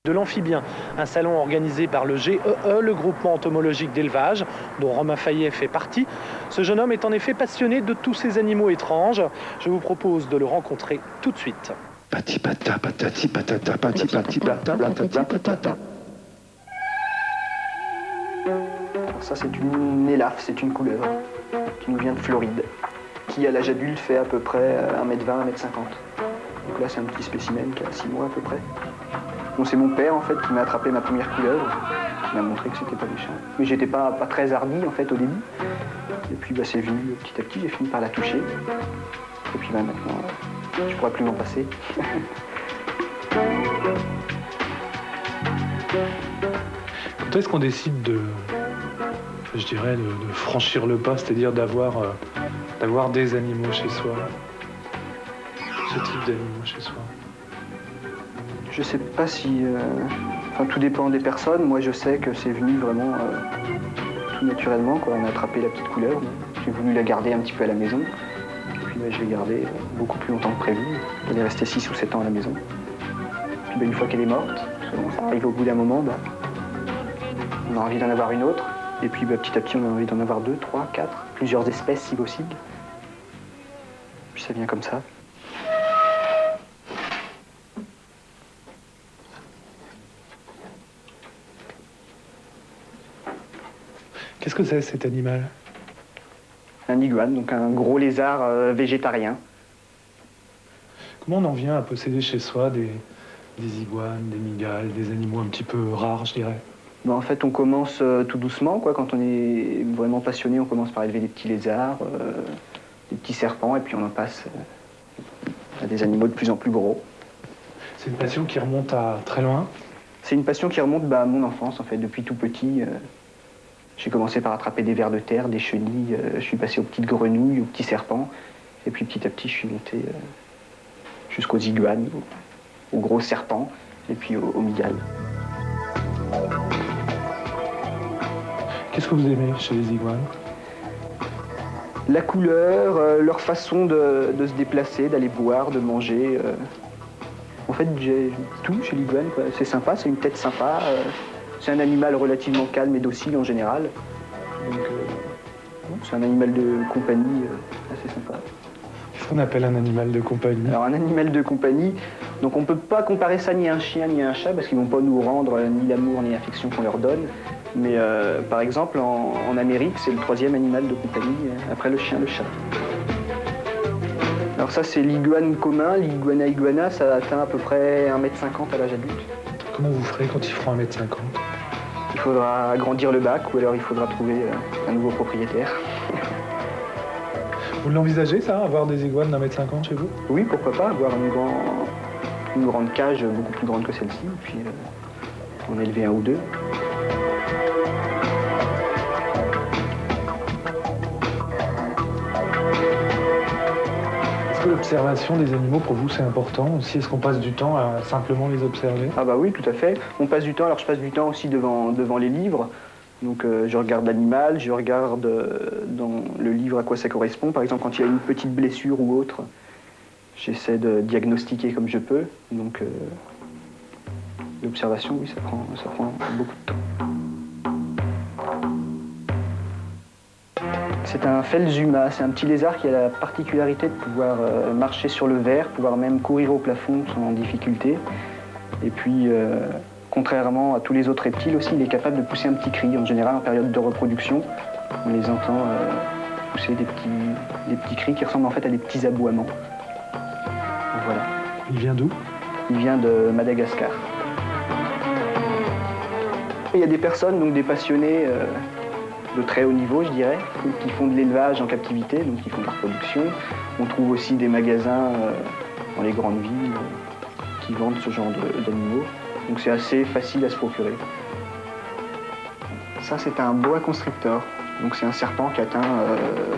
De l'amphibien, un salon organisé par le GEE, le groupement entomologique d'élevage, dont Romain Fayet fait partie. Ce jeune homme est en effet passionné de tous ces animaux étranges. Je vous propose de le rencontrer tout de suite. Pati pata patati patata pati pati pata patata patata. Ça c'est une élaphe, c'est une couleuvre qui nous vient de Floride, qui à l'âge adulte fait à peu près 1m20, 1m50. Donc là c'est un petit spécimen qui a 6 mois à peu près. Bon, c'est mon père en fait qui m'a attrapé ma première couleuvre, qui m'a montré que c'était pas méchant. Mais j'étais pas très hardi en fait au début. Et puis c'est venu petit à petit, j'ai fini par la toucher. Et puis maintenant, je pourrais plus m'en passer. Quand est-ce qu'on décide de franchir le pas, c'est-à-dire d'avoir des animaux chez soi, ce type d'animaux chez soi? Je sais pas si... tout dépend des personnes. Moi, je sais que c'est venu vraiment tout naturellement, quoi. On a attrapé la petite couleuvre. J'ai voulu la garder un petit peu à la maison. Et puis, je l'ai gardée beaucoup plus longtemps que prévu. Elle est restée 6 ou 7 ans à la maison. Puis, une fois qu'elle est morte, ça arrive au bout d'un moment, on a envie d'en avoir une autre. Et puis, petit à petit, on a envie d'en avoir 2, 3, 4, plusieurs espèces si possible. Puis, ça vient comme ça. Qu'est-ce que c'est cet animal? Un iguane, donc un gros lézard végétarien. Comment on en vient à posséder chez soi des iguanes, des mygales, des animaux un petit peu rares, je dirais? En fait, on commence tout doucement, quoi. Quand on est vraiment passionné, on commence par élever des petits lézards, des petits serpents, et puis on en passe à des animaux de plus en plus gros. C'est une passion qui remonte à très loin? C'est une passion qui remonte à mon enfance, en fait, depuis tout petit. J'ai commencé par attraper des vers de terre, des chenilles, je suis passé aux petites grenouilles, aux petits serpents, et puis petit à petit je suis monté jusqu'aux iguanes, aux gros serpents, et puis aux mygales. Qu'est-ce que vous aimez chez les iguanes? La couleur, leur façon de se déplacer, d'aller boire, de manger. En fait, j'ai tout chez l'iguane, quoi. C'est sympa, c'est une tête sympa. C'est un animal relativement calme et docile en général. Donc, c'est un animal de compagnie assez sympa. Qu'est-ce qu'on appelle un animal de compagnie? Alors, un animal de compagnie, donc on ne peut pas comparer ça ni à un chien ni à un chat parce qu'ils ne vont pas nous rendre ni l'amour ni l'affection qu'on leur donne. Mais par exemple, en Amérique, c'est le 3e animal de compagnie après le chien, le chat. Alors ça, c'est l'iguane commun, l'iguana iguana, ça atteint à peu près 1m50 à l'âge adulte. Comment vous ferez quand ils feront 1m50? Il faudra agrandir le bac ou alors il faudra trouver un nouveau propriétaire. Vous l'envisagez ça, avoir des iguanes d'1m50 chez vous? Oui, pourquoi pas, avoir une grande cage beaucoup plus grande que celle-ci, puis en élever un ou deux. Est-ce que l'observation des animaux, pour vous, c'est important aussi? Est-ce qu'on passe du temps à simplement les observer? Ah bah oui, tout à fait. On passe du temps, alors je passe du temps aussi devant les livres. Donc je regarde l'animal, je regarde dans le livre à quoi ça correspond. Par exemple, quand il y a une petite blessure ou autre, j'essaie de diagnostiquer comme je peux. Donc l'observation, oui, ça prend beaucoup de temps. C'est un Felzuma, c'est un petit lézard qui a la particularité de pouvoir marcher sur le verre, pouvoir même courir au plafond sans difficulté. Et puis, contrairement à tous les autres reptiles aussi, il est capable de pousser un petit cri. En général, en période de reproduction, on les entend pousser des petits cris qui ressemblent en fait à des petits aboiements. Donc, voilà. Il vient d'où? Il vient de Madagascar. Il y a des personnes, donc des passionnés de très haut niveau, je dirais, qui font de l'élevage en captivité, donc qui font de la reproduction. On trouve aussi des magasins dans les grandes villes qui vendent ce genre d'animaux. Donc c'est assez facile à se procurer. Ça, c'est un boa constrictor. Donc c'est un serpent qui atteint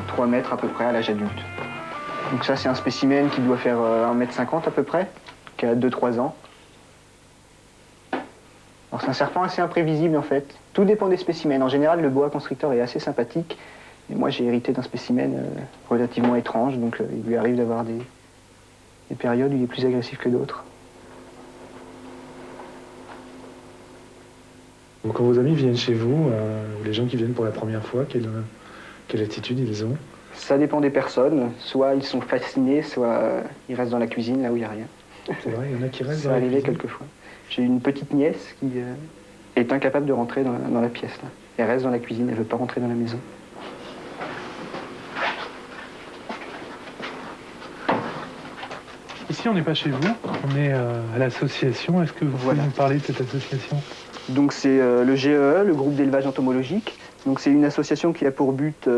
3 mètres à peu près à l'âge adulte. Donc ça, c'est un spécimen qui doit faire 1m50 à peu près, qui a 2-3 ans. Alors c'est un serpent assez imprévisible en fait. Tout dépend des spécimens. En général, le boa constrictor est assez sympathique. Et moi, j'ai hérité d'un spécimen relativement étrange, donc il lui arrive d'avoir des périodes où il est plus agressif que d'autres. Quand vos amis viennent chez vous, les gens qui viennent pour la première fois, quelle attitude ils ont? Ça dépend des personnes. Soit ils sont fascinés, soit ils restent dans la cuisine, là où il n'y a rien. C'est vrai, il y en a qui restent Ça dans la arrivait cuisine. quelquefois. J'ai une petite nièce qui est incapable de rentrer dans la pièce. Là. Elle reste dans la cuisine, elle ne veut pas rentrer dans la maison. Ici, on n'est pas chez vous, on est à l'association. Est-ce que vous pouvez nous parler de cette association? Donc c'est le GEE, le groupe d'élevage entomologique. Donc c'est une association qui a pour but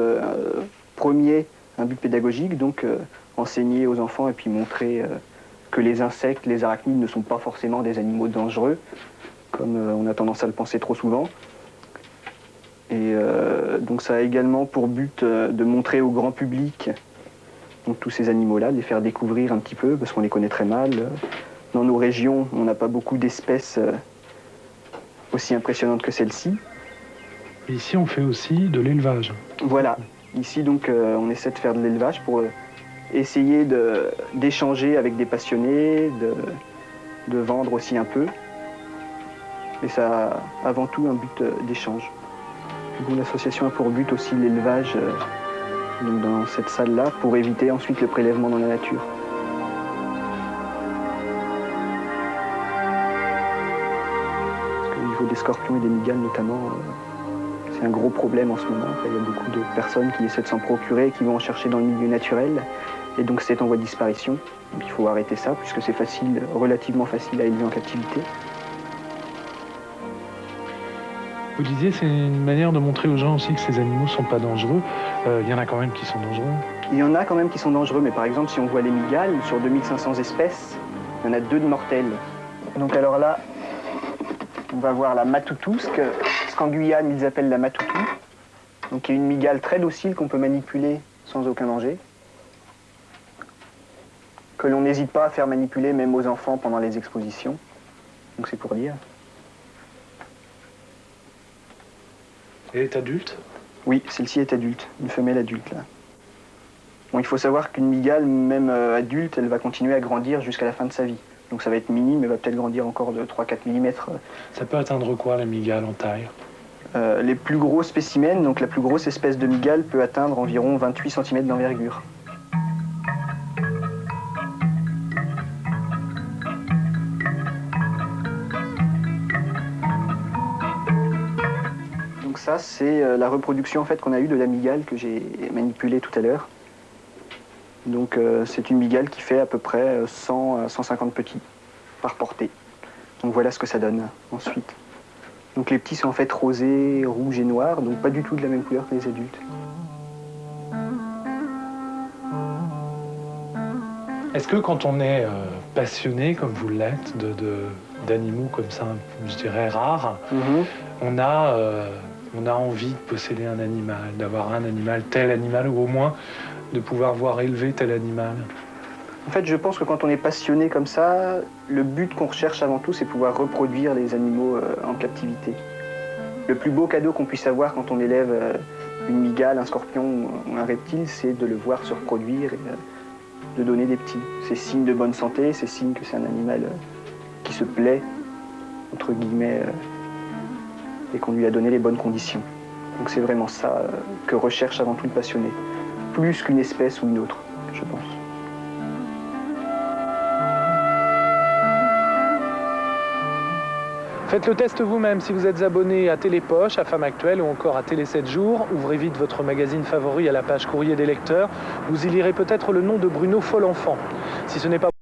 premier un but pédagogique, donc enseigner aux enfants et puis montrer que les insectes, les arachnides ne sont pas forcément des animaux dangereux, comme on a tendance à le penser trop souvent. Et donc ça a également pour but de montrer au grand public donc, tous ces animaux-là, de les faire découvrir un petit peu, parce qu'on les connaît très mal. Dans nos régions, on n'a pas beaucoup d'espèces aussi impressionnantes que celle-ci. Et ici, on fait aussi de l'élevage. Voilà. Ici, donc, on essaie de faire de l'élevage pour essayer d'échanger avec des passionnés, de vendre aussi un peu. Mais ça a avant tout un but d'échange. L'association a pour but aussi l'élevage dans cette salle-là pour éviter ensuite le prélèvement dans la nature. Parce qu'au niveau des scorpions et des mygales notamment, c'est un gros problème en ce moment. Enfin, il y a beaucoup de personnes qui essaient de s'en procurer, qui vont en chercher dans le milieu naturel. Et donc c'est en voie de disparition. Donc il faut arrêter ça puisque c'est facile, relativement facile à élever en captivité. Vous disiez, c'est une manière de montrer aux gens aussi que ces animaux ne sont pas dangereux. Il y en a quand même qui sont dangereux. Il y en a quand même qui sont dangereux, mais par exemple, si on voit les mygales, sur 2500 espèces, il y en a 2 de mortels. Donc alors là, on va voir la matoutou, ce qu'en Guyane, ils appellent la matoutou. Donc qui est une mygale très docile qu'on peut manipuler sans aucun danger. Que l'on n'hésite pas à faire manipuler même aux enfants pendant les expositions. Donc c'est pour dire. Elle est adulte? Oui, celle-ci est adulte, une femelle adulte là. Bon, il faut savoir qu'une mygale, même adulte, elle va continuer à grandir jusqu'à la fin de sa vie. Donc ça va être minime, mais va peut-être grandir encore de 3-4 mm. Ça peut atteindre quoi, la mygale, en taille? Les plus gros spécimens, donc la plus grosse espèce de mygale peut atteindre environ 28 cm d'envergure. Donc ça, c'est la reproduction en fait, qu'on a eue de la mygale que j'ai manipulée tout à l'heure. Donc c'est une mygale qui fait à peu près 100 à 150 petits par portée. Donc voilà ce que ça donne ensuite. Donc les petits sont en fait rosés, rouges et noirs, donc pas du tout de la même couleur que les adultes. Est-ce que quand on est passionné, comme vous l'êtes, d'animaux comme ça, je dirais rares, on a envie de posséder un animal, d'avoir un animal, tel animal, ou au moins de pouvoir voir élever tel animal? En fait, je pense que quand on est passionné comme ça, le but qu'on recherche avant tout, c'est pouvoir reproduire les animaux en captivité. Le plus beau cadeau qu'on puisse avoir quand on élève une mygale, un scorpion ou un reptile, c'est de le voir se reproduire et de donner des petits. C'est signe de bonne santé, c'est signe que c'est un animal qui se plaît, entre guillemets, et qu'on lui a donné les bonnes conditions. Donc c'est vraiment ça que recherche avant tout le passionné, plus qu'une espèce ou une autre, je pense. Faites le test vous-même si vous êtes abonné à Télépoche, à Femme Actuelle ou encore à Télé 7 jours. Ouvrez vite votre magazine favori à la page courrier des lecteurs. Vous y lirez peut-être le nom de Bruno Follenfant. Si ce n'est pas